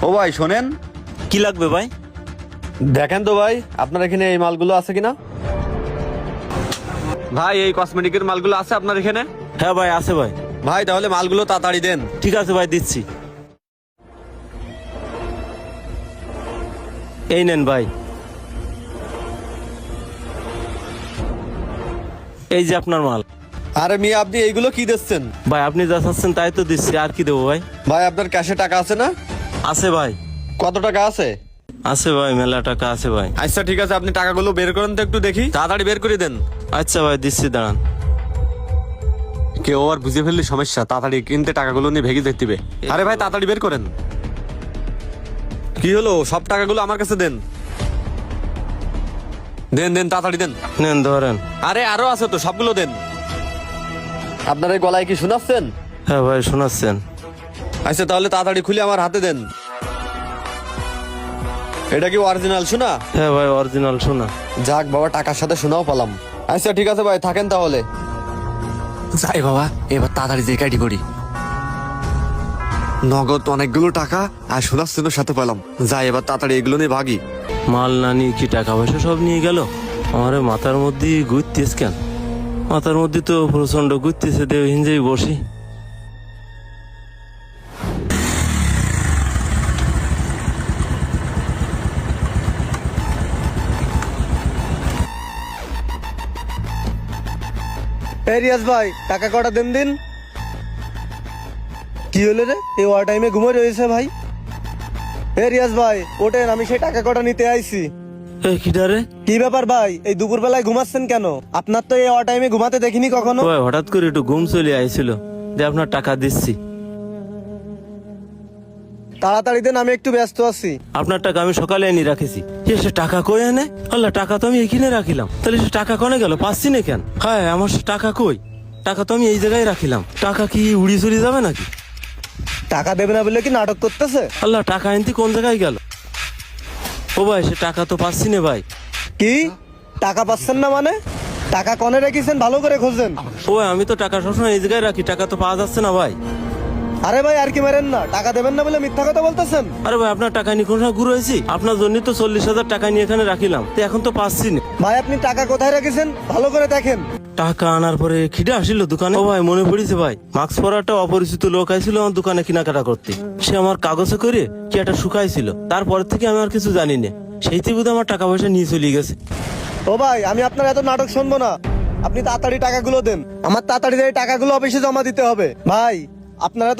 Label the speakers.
Speaker 1: ও ভাই শোনেন,
Speaker 2: কি লাগবে ভাই?
Speaker 1: দেখেন তো ভাই আপনার এখানে এই মালগুলো আছে কিনা। ভাই এই কসমেটিকের মালগুলো আছে আপনার এখানে?
Speaker 2: হ্যাঁ ভাই আছে ভাই।
Speaker 1: ভাই তাহলে মালগুলো তাড়াতাড়ি দেন।
Speaker 2: ঠিক আছে ভাই, দিচ্ছি। এই নেন ভাই, এই যে আপনার মাল।
Speaker 1: আরে মিয়া আপনি এইগুলো কি দিচ্ছেন?
Speaker 2: ভাই আপনি যা চাচ্ছেন তাই তো দিচ্ছি, আর কি দেবো ভাই?
Speaker 1: ভাই আপনার ক্যাশে টাকা আছে না?
Speaker 2: আছে ভাই।
Speaker 1: কত টাকা আছে?
Speaker 2: আছে ভাই, মেলা টাকা আছে ভাই।
Speaker 1: আচ্ছা ঠিক আছে, আপনি টাকাগুলো বের করেন তো একটু দেখি, তাড়াতাড়ি বের করে দেন।
Speaker 2: আচ্ছা ভাই, দিচ্ছি, দাঁড়ান।
Speaker 1: কেউ আর বুঝে ফেললে সমস্যা, তাড়াতাড়ি কিনতে টাকাগুলো নিয়ে ভেগে দেখতে হবে। আরে ভাই তাড়াতাড়ি বের করেন। কি হলো, সব টাকাগুলো আমার কাছে দেন। দেন দেন তাড়াতাড়ি দেন।
Speaker 2: নেন ধরেন।
Speaker 1: আরে আরো আছে তো, সবগুলো দেন। আপনার এই গলায় কি শোনাচ্ছেন?
Speaker 2: হ্যাঁ ভাই শোনাচ্ছেন।
Speaker 1: আচ্ছা তাহলে তাড়াতাড়ি খুলে আমার হাতে দেন। এটা কি অরিজিনাল শোনা?
Speaker 2: হ্যাঁ ভাই অরিজিনাল শোনা।
Speaker 1: যাক বাবা, টাকার সাথে শোনাও পেলাম। আচ্ছা ঠিক আছে ভাই, থাকেন তাহলে। যাই বাবা, এবার তাড়াতাড়ি যে কাটি করি। নগদ অনেকগুলো টাকা আর শোনার জন্য সাথে পেলাম। যাই এবার তাড়াতাড়ি এগুলো নিয়ে ভাগি।
Speaker 2: মাল না নিয়ে কি টাকা পয়সা সব নিয়ে গেল? আমার মাথার মধ্যে ঘুরতেস কেন? মাথার মধ্যে তো প্রচন্ড ঘুরতেছে, দেব হিঞ্জেই বসি।
Speaker 3: এই রিয়াজ ভাই, টাকা কটা দেন দিন। কি হলো রে, এই ওয়ার টাইমে ঘুমে রয়েছে ভাই। এই রিয়াজ ভাই ওঠেন, আমি সেই টাকা কটা নিতে আইছি।
Speaker 2: এই কিডারে?
Speaker 3: কি ব্যাপার ভাই, এই দুপুর বেলায় ঘুমাচ্ছেন কেন? আপনার তো এই ওয়ার টাইমে ঘুমাতে দেখিনি কখনো।
Speaker 2: ভাই হঠাৎ করে একটু ঘুম চলে আইছিল, যে আপনার টাকা দিচ্ছি।
Speaker 3: তাড়াতাড়ি দেন, আমি একটু ব্যস্ত আছি।
Speaker 2: আপনার টাকা আমি সকালে এনে রাখেছি। সে টাকা কই এনে? আল্লাহ, টাকা তো আমি এখানে রাখিলাম, তাহলে সে টাকা কনে গেল? পাচ্ছি না কেন? হ্যাঁ আমার সে টাকা কই? টাকা তো আমি এই জায়গায় রাখিলাম। টাকা কি উড়ি চুরি যাবে নাকি?
Speaker 3: টাকা দেবে না বলে কি নাটক করতেছে?
Speaker 2: আল্লাহ, টাকা এনতি কোন জায়গায় গেল? ও ভাই সে টাকা তো পাচ্ছি না ভাই।
Speaker 3: কি টাকা পাচ্ছেন না মানে? টাকা কনে রেখেছেন ভালো করে খোঁজেন।
Speaker 2: ও ভাই, আমি তো টাকা সবসময় এই জায়গায় রাখি, টাকা তো পাওয়া যাচ্ছে না ভাই।
Speaker 3: আরে ভাই আর কি মারেন না, টাকা দেবেন না বলে মিথ্যা কথা বলতেছেন।
Speaker 2: আরে ভাই আপনার টাকা নিয়ে কোন সময় ঘুরে হয়েছি? আপনার জন্য তো 40,000 টাকা নিয়ে এখানে রাখিলাম, তো এখন তো পাচ্ছি না।
Speaker 3: ভাই আপনি টাকা কোথায় রেখেছেন ভালো করে দেখেন।
Speaker 2: টাকা আনার পরে খিদে আসিল দোকানে। ও ভাই মনে পড়েছে ভাই, মাস্ক পরা একটা অপরিচিত লোক আইছিল আমার দোকানে কেনাকাটা করতে। সে আমার কাগজে করে কি একটা শুকাইছিল, তারপর থেকে আমি আর কিছু জানি না। সেইটি বোধহয় আমার টাকা পয়সা নিয়ে চলে গেছে।
Speaker 3: ও ভাই আমি আপনার এত নাটক শুনবো না, আপনি তাড়াতাড়ি টাকাগুলো দেন। আমার তাড়াতাড়ি এই টাকাগুলো অফিসে জমা দিতে হবে। ভাই আপনারা তো